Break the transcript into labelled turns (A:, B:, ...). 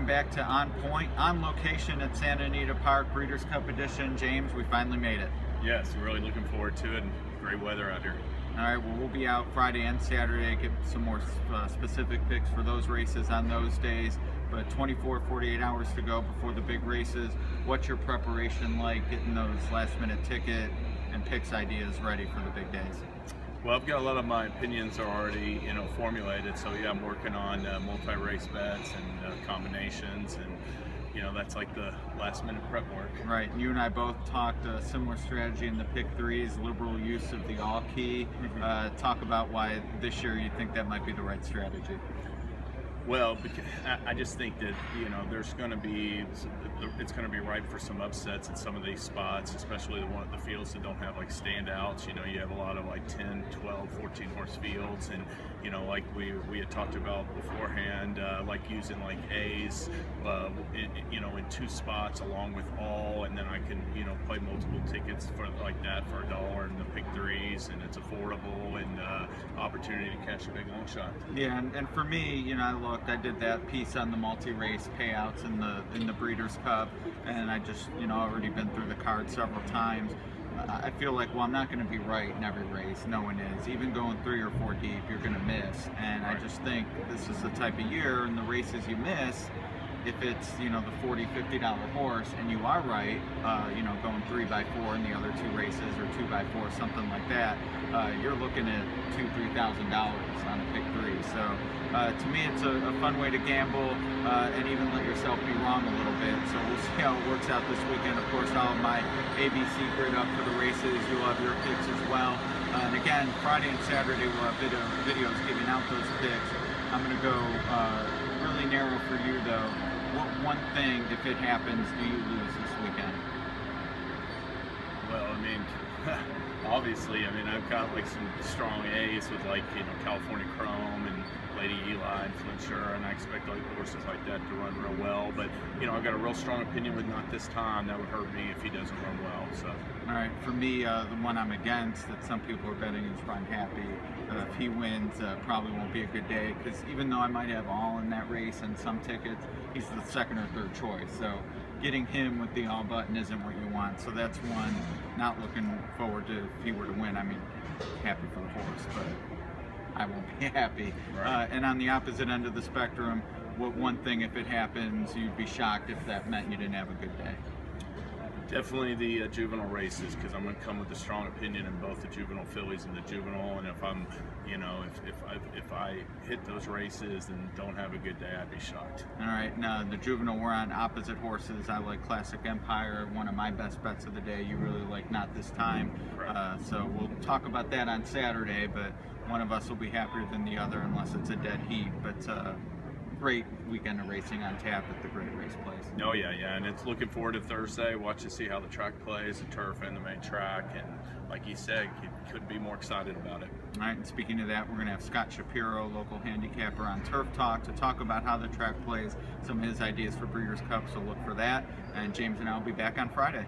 A: welcome back to On Point, on location at Santa Anita Park, Breeders' Cup Edition. James, we finally made it.
B: Yes, we're really looking forward to it, and great weather out here.
A: All right, well, we'll be out Friday and Saturday, get some more specific picks for those races on those days, but 24, 48 hours to go before the big races. What's your preparation like, getting those last-minute ticket and picks ideas ready for the big days?
B: Well, I've got a lot of my opinions are already, formulated. So yeah, I'm working on multi-race bets and combinations, and that's like the last-minute prep work.
A: Right. You and I both talked a similar strategy in the pick threes, liberal use of the all key. Talk about why this year you think that might be the right strategy.
B: Well, because I just think that it's going to be ripe for some upsets in some of these spots, especially the fields that don't have like standouts. You have a lot of like 10, 12, 14 horse fields, and like we had talked about beforehand, like using like A's, in two spots along with all, and then I can play multiple tickets for like that for $1 in the pick threes, and it's affordable and opportunity to catch a big long shot.
A: Yeah, and for me, I did that piece on the multi-race payouts in the Breeders' Cup, and I just already been through the card several times. I feel like, well, I'm not going to be right in every race. No one is. Even going 3 or 4 deep, you're going to miss. And right. I just think this is the type of year, and the races you miss, if it's the $40, $50 horse, and you are right, going 3x4 in the other 2 races, or 2x4, something like that, you're looking at $2,000, $3,000 on a pick 3. So to me, it's a fun way to gamble and even let yourself be wrong a little bit. So we'll see how it works out this weekend. Of course, I'll have my ABC grid up for the races. You'll have your picks as well. And again, Friday and Saturday we'll have videos giving out those picks. I'm going to go really narrow for you though. What one thing, if it happens, do you lose this weekend?
B: Well, obviously, I've got like some strong A's with like, California Chrome and Lady Eli and Flincher, and I expect like horses like that to run real well. But, I've got a real strong opinion with Not This Time. That would hurt me if he doesn't run well. So.
A: All right, for me, the one I'm against that some people are betting is Run Happy. If he wins, probably won't be a good day, because even though I might have all in that race and some tickets, he's the second or third choice. So getting him with the all button isn't what you want. So that's one not looking forward to if he were to win. Happy for the horse, but I won't be happy.
B: Right.
A: And on the opposite end of the spectrum, what one thing, if it happens, you'd be shocked if that meant you didn't have a good day?
B: Definitely the juvenile races, because I'm going to come with a strong opinion in both the juvenile fillies and the juvenile. And if I'm, if I hit those races and don't have a good day, I'd be shocked.
A: All right, now the juvenile, we're on opposite horses. I like Classic Empire, one of my best bets of the day. You really like Not This Time. So we'll talk about that on Saturday, but one of us will be happier than the other unless it's a dead heat. But great weekend of racing on tap at the Great Race Place.
B: Oh yeah, and it's looking forward to Thursday. Watch to see how the track plays, the turf and the main track, and like you said, you couldn't be more excited about it.
A: All right, and speaking of that, we're going to have Scott Shapiro, local handicapper, on Turf Talk to talk about how the track plays, some of his ideas for Breeders' Cup, so look for that. And James and I will be back on Friday.